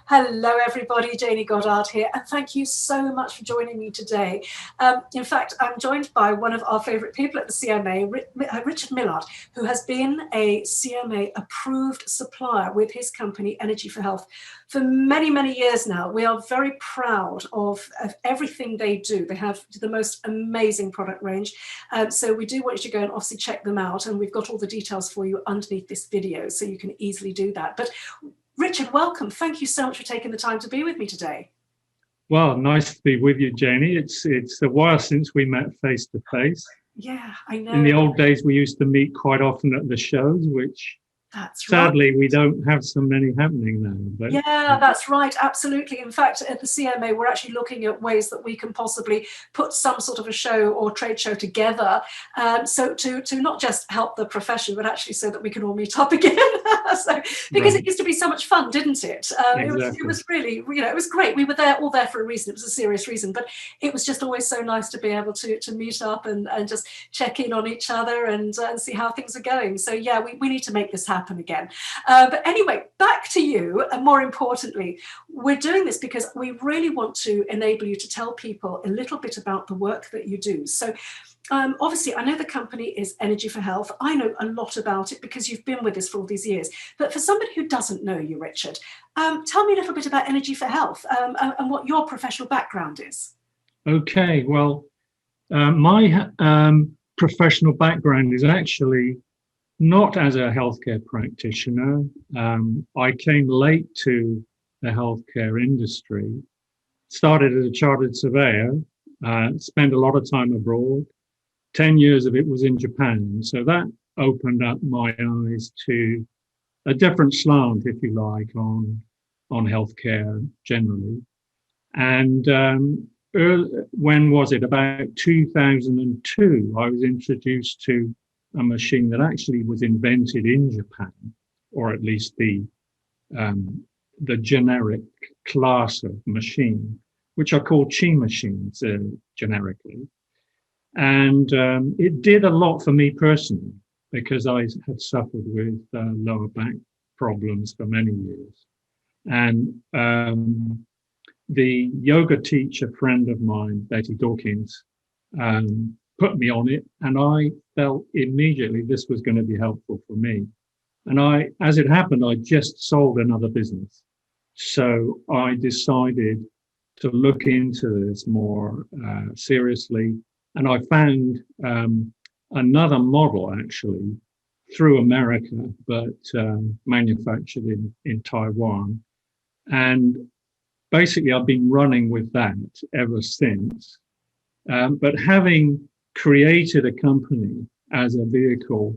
Hello, everybody. Janie Goddard here, and thank you so much for joining me today. In fact, I'm joined by one of our favourite people at the CMA, Richard Millard, who has been a CMA approved supplier with his company, Energy for Health, for many, many years now. We are very proud of everything they do. They have the most amazing product range. So we do want you to go and obviously check them out, and we've got all the details for you underneath this video, so you can easily do that. But Richard, welcome. Thank you so much for taking the time to be with me today. Well, nice to be with you, Janie. It's a while since we met face to face. Yeah, I know. In the old days, we used to meet quite often at the shows, which sadly we don't have so many happening now. But yeah, that's right. Absolutely. In fact, at the CMA, we're actually looking at ways that we can possibly put some sort of a show or trade show together. So to not just help the profession, but actually so that we can all meet up again. Because it used to be so much fun, didn't it? Exactly. It was really, it was great. We were all there for a reason. It was a serious reason, but it was just always so nice to be able to meet up and just check in on each other and see how things are going. So yeah, we need to make this happen again. But anyway, back to you, and more importantly, we're doing this because we really want to enable you to tell people a little bit about the work that you do. So obviously, I know the company is Energy for Health. I know a lot about it because you've been with us for all these years. But for somebody who doesn't know you, Richard, tell me a little bit about Energy for Health and what your professional background is. Okay, well, my professional background is actually not as a healthcare practitioner. I came late to the healthcare industry, started as a chartered surveyor, spent a lot of time abroad. 10 years of it was in Japan. So that opened up my eyes to a different slant, if you like, on healthcare generally. And when was it? About 2002, I was introduced to a machine that actually was invented in Japan, or at least the generic class of machine, which are called chi machines generically. And it did a lot for me personally, because I had suffered with lower back problems for many years. And the yoga teacher friend of mine, Betty Dawkins, put me on it, and I felt immediately this was going to be helpful for me. And as it happened, I just sold another business. So I decided to look into this more seriously. And I found another model actually through America, but manufactured in Taiwan. And basically I've been running with that ever since. But having created a company as a vehicle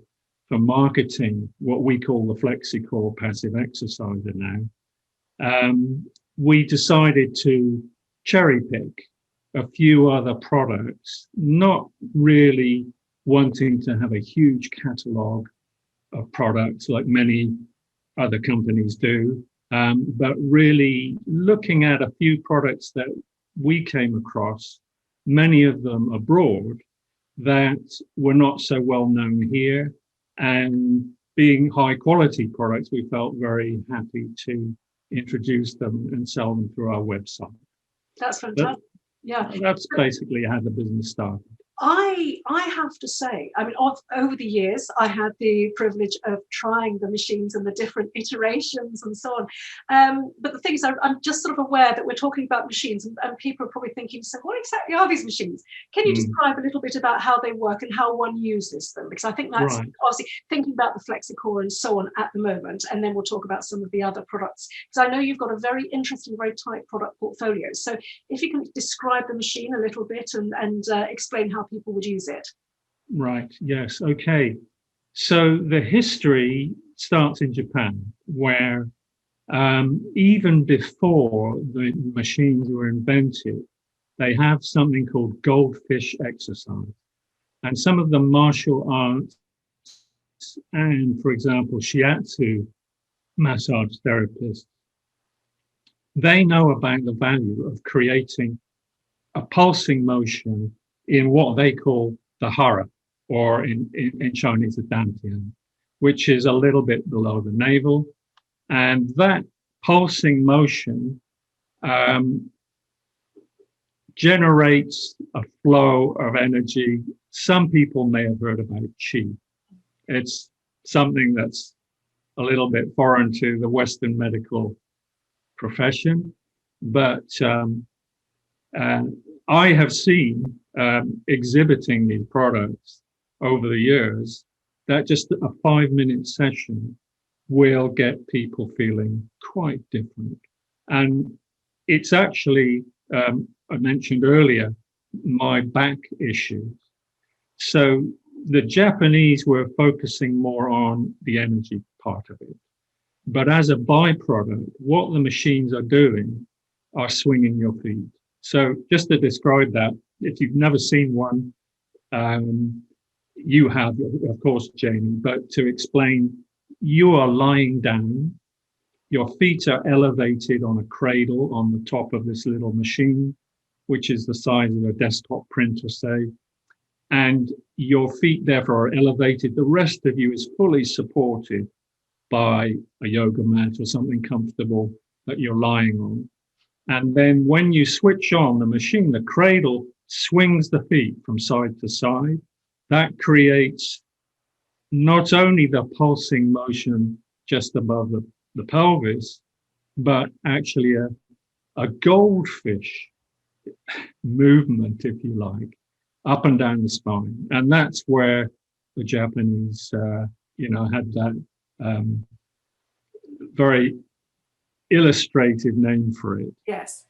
for marketing what we call the FlexxiCore Passive Exerciser now, we decided to cherry pick a few other products, not really wanting to have a huge catalog of products like many other companies do, but really looking at a few products that we came across, many of them abroad, that were not so well known here, and being high quality products, we felt very happy to introduce them and sell them through our website. That's fantastic. Yeah, that's basically how the business started. I have to say, I mean, over the years, I had the privilege of trying the machines and the different iterations and so on. But the thing is, I'm just sort of aware that we're talking about machines, and people are probably thinking, so what exactly are these machines? Can you describe a little bit about how they work and how one uses them? Because I think that's obviously thinking about the FlexxiCore and so on at the moment, and then we'll talk about some of the other products. Because I know you've got a very interesting, very tight product portfolio. So if you can describe the machine a little bit and explain how people would use it. Right, yes, okay. So the history starts in Japan, where even before the machines were invented, they have something called goldfish exercise. And some of the martial arts and, for example, shiatsu massage therapists, they know about the value of creating a pulsing motion in what they call the hara, or in Chinese, the dantian, which is a little bit below the navel. And that pulsing motion generates a flow of energy. Some people may have heard about chi. It's something that's a little bit foreign to the Western medical profession, but I have seen exhibiting these products over the years that just a 5-minute session will get people feeling quite different. And it's actually, I mentioned earlier, my back issues. So the Japanese were focusing more on the energy part of it. But as a byproduct, what the machines are doing are swinging your feet. So just to describe that, if you've never seen one, you have, of course, Jamie, but to explain, you are lying down, your feet are elevated on a cradle on the top of this little machine, which is the size of a desktop printer, say, and your feet therefore are elevated. The rest of you is fully supported by a yoga mat or something comfortable that you're lying on. And then when you switch on the machine, the cradle swings the feet from side to side. That creates not only the pulsing motion just above the pelvis, but actually a goldfish movement, if you like, up and down the spine. And that's where the Japanese, had that very illustrative name for it. Yes.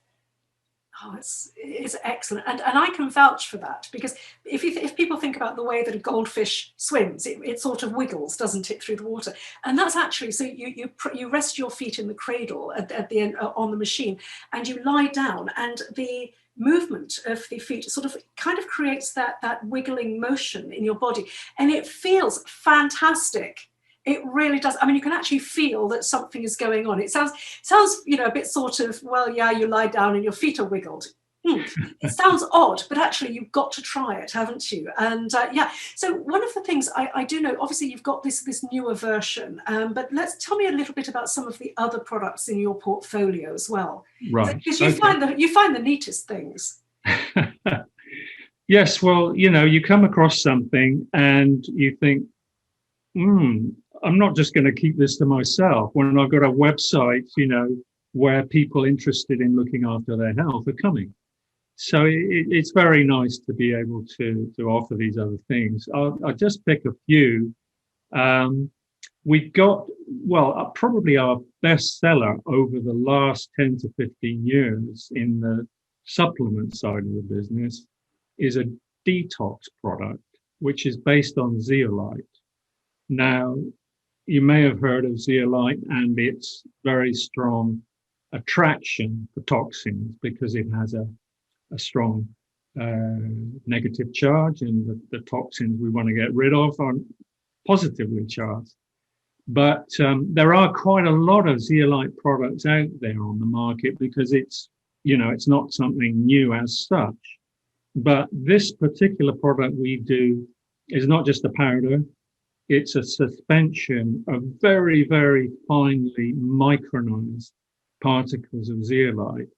Oh, it's excellent, and I can vouch for that, because if people think about the way that a goldfish swims, it sort of wiggles, doesn't it, through the water, and that's actually, so you rest your feet in the cradle at the end on the machine, and you lie down, and the movement of the feet sort of kind of creates that wiggling motion in your body, and it feels fantastic. It really does. I mean, you can actually feel that something is going on. It sounds, a bit sort of, well, yeah, you lie down and your feet are wiggled. It sounds odd, but actually you've got to try it, haven't you? And so one of the things I do know, obviously you've got this newer version, but tell me a little bit about some of the other products in your portfolio as well. Right. Because you find the neatest things. Yes, well, you come across something and you think, I'm not just going to keep this to myself when I've got a website, where people interested in looking after their health are coming. So it's very nice to be able to offer these other things. I'll just pick a few. We've got, probably our best seller over the last 10 to 15 years in the supplement side of the business is a detox product, which is based on zeolite. Now, you may have heard of zeolite and its very strong attraction for toxins because it has a strong negative charge, and the toxins we want to get rid of are positively charged. But there are quite a lot of zeolite products out there on the market because it's not something new as such. But this particular product we do is not just a powder. It's a suspension of very, very finely micronized particles of zeolite,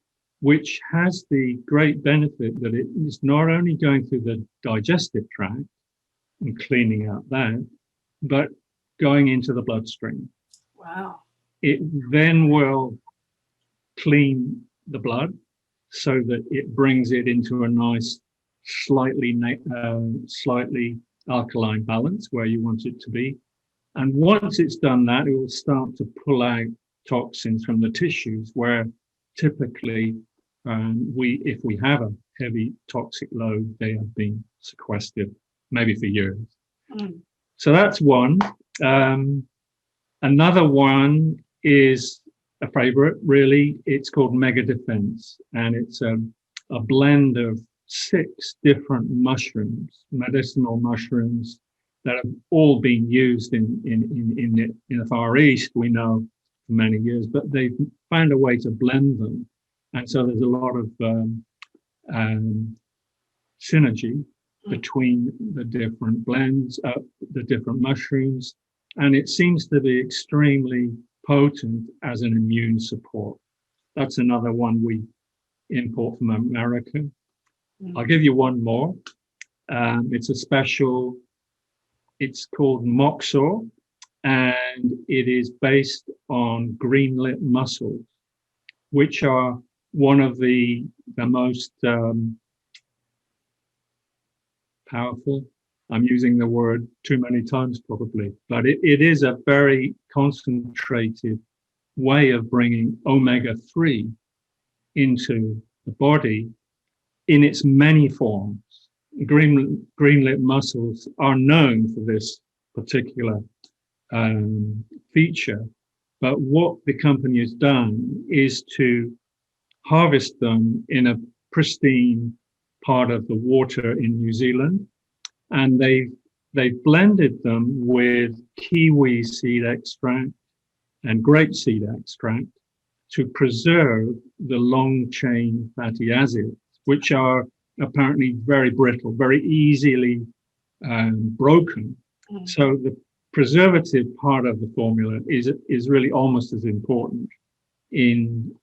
which has the great benefit that it is not only going through the digestive tract and cleaning out that, but going into the bloodstream. Wow. It then will clean the blood so that it brings it into a nice, slightly alkaline balance where you want it to be. And once it's done that, it will start to pull out toxins from the tissues where typically if we have a heavy toxic load, they have been sequestered maybe for years. So that's one. Another one is a favorite, really. It's called Mega Defense, and it's a blend of 6 different mushrooms, medicinal mushrooms, that have all been used in the Far East, we know, for many years, but they've found a way to blend them. And so there's a lot of synergy between the different blends, the different mushrooms, and it seems to be extremely potent as an immune support. That's another one we import from America. I'll give you one more. It's a special, it's called Moxor, and it is based on green-lit mussels, which are one of the most powerful. I'm using the word too many times probably, but it is a very concentrated way of bringing omega-3 into the body in its many forms. Green-lit mussels are known for this particular feature, but what the company has done is to harvest them in a pristine part of the water in New Zealand, and they've blended them with kiwi seed extract and grapeseed extract to preserve the long chain fatty acids, which are apparently very brittle, very easily broken. So the preservative part of the formula is really almost as important in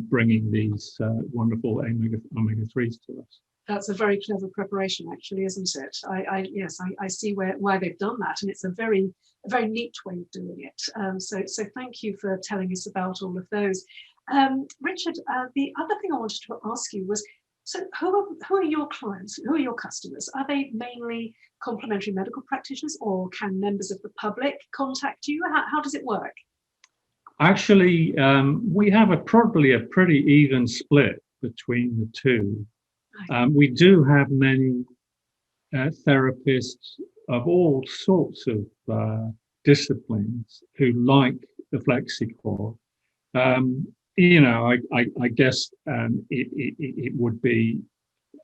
bringing these wonderful omega-3s to us. That's a very clever preparation, actually, isn't it? I see why they've done that, and it's a very neat way of doing it. So thank you for telling us about all of those. Richard, the other thing I wanted to ask you was, so who are your clients? Who are your customers? Are they mainly complementary medical practitioners, or can members of the public contact you? How does it work? Actually, we have probably a pretty even split between the two. We do have many therapists of all sorts of disciplines who like the FlexxiCore. I guess it would be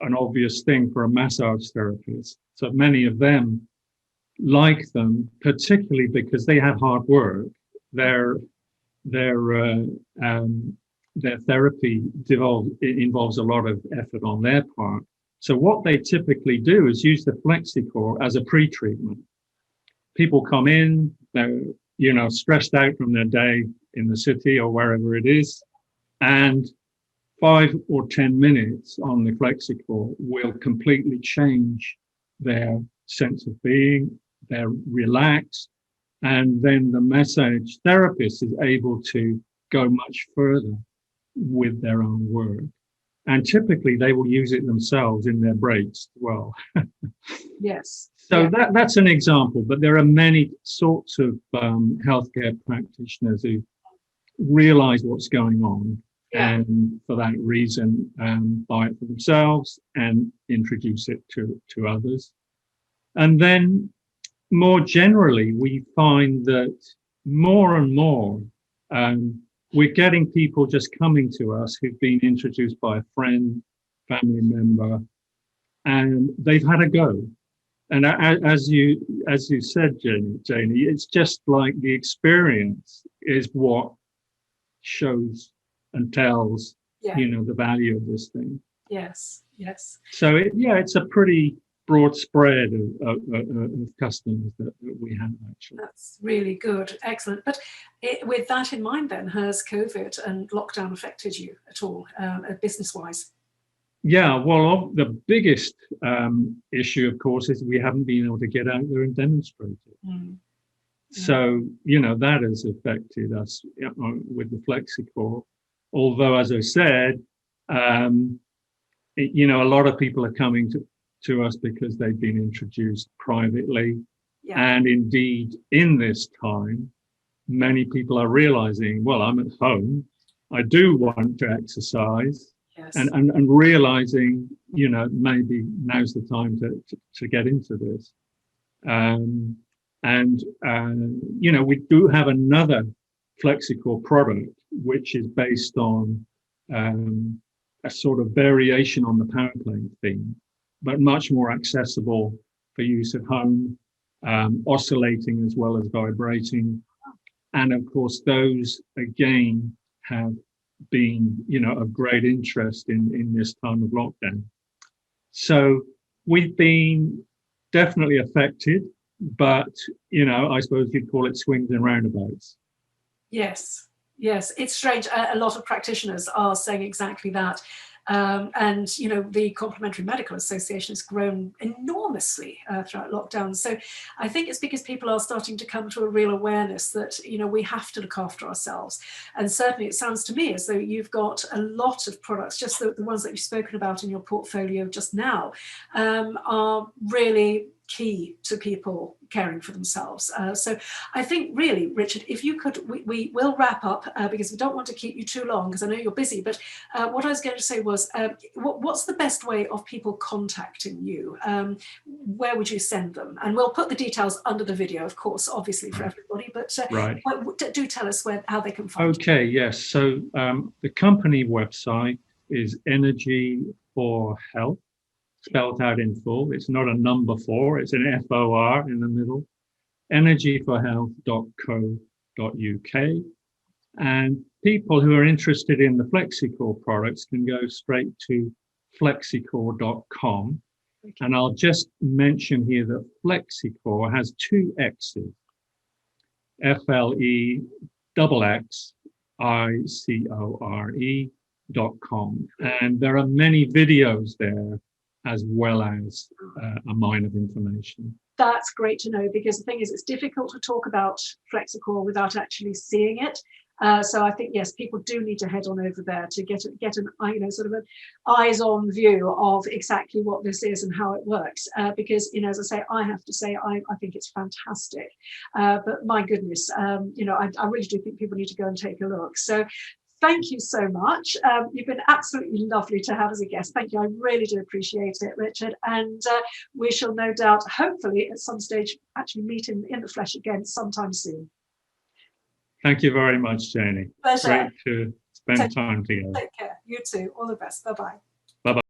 an obvious thing for a massage therapist. So many of them like them, particularly because they have hard work. Their therapy involves a lot of effort on their part. So what they typically do is use the FlexxiCore as a pre-treatment. People come in, they're stressed out from their day in the city or wherever it is, and 5 or 10 minutes on the FlexxiCore will completely change their sense of being. They're relaxed, and then the massage therapist is able to go much further with their own work. And typically they will use it themselves in their breaks as well. Yes. So yeah. that's an example, but there are many sorts of healthcare practitioners who realize what's going on, and for that reason buy it for themselves and introduce it to others. And then more generally, we find that more and more we're getting people just coming to us who've been introduced by a friend, family member, and they've had a go. And as you said, Janie, it's just like the experience is what shows and tells, the value of this thing. Yes, yes. So it's a pretty broad spread of customers that we have, actually. That's really good. Excellent. But with that in mind then, has COVID and lockdown affected you at all, business-wise? Yeah, well, the biggest issue, of course, is we haven't been able to get out there and demonstrate it. So, that has affected us with the FlexxiCore. Although, as I said, a lot of people are coming to us because they've been introduced privately. And indeed, in this time, many people are realizing, well, I'm at home, I do want to exercise, and realizing, maybe now's the time to get into this. We do have another FlexxiCore product, which is based on a sort of variation on the power plane theme, but much more accessible for use at home, oscillating as well as vibrating. And of course, those again have been, of great interest in this time of lockdown. So we've been definitely affected, but, I suppose you'd call it swings and roundabouts. Yes, yes, it's strange. A lot of practitioners are saying exactly that. And, you know, the Complementary Medical Association has grown enormously throughout lockdown. So I think it's because people are starting to come to a real awareness that, you know, we have to look after ourselves. And certainly it sounds to me as though you've got a lot of products, just the ones that you've spoken about in your portfolio just now, are really key to people caring for themselves. So I think really, Richard, if you could, we will wrap up because we don't want to keep you too long because I know you're busy, but what I was going to say was, what's the best way of people contacting you? Where would you send them? And we'll put the details under the video, of course, obviously for everybody, but Right. do tell us how they can find you. Okay, yes. So the company website is Energy for Health, spelled out in full. It's not a number 4, it's an FOR in the middle. energyforhealth.co.uk. And people who are interested in the FlexxiCore products can go straight to FlexxiCore.com. And I'll just mention here that FlexxiCore has 2 X's, FlexxiCore.com. And there are many videos there as well as a mine of information. That's great to know, because the thing is, it's difficult to talk about FlexxiCore without actually seeing it. So I think, yes, people do need to head on over there to get an, you know, sort of an eyes-on view of exactly what this is and how it works. Because, you know, as I say, I have to say, I think it's fantastic. But my goodness, you know, I really do think people need to go and take a look. So thank you so much. You've been absolutely lovely to have as a guest. Thank you. I really do appreciate it, Richard. And we shall no doubt, hopefully at some stage, actually meet in the flesh again sometime soon. Thank you very much, Janie. Pleasure. Great to spend time together. Take care. You too. All the best. Bye-bye. Bye-bye.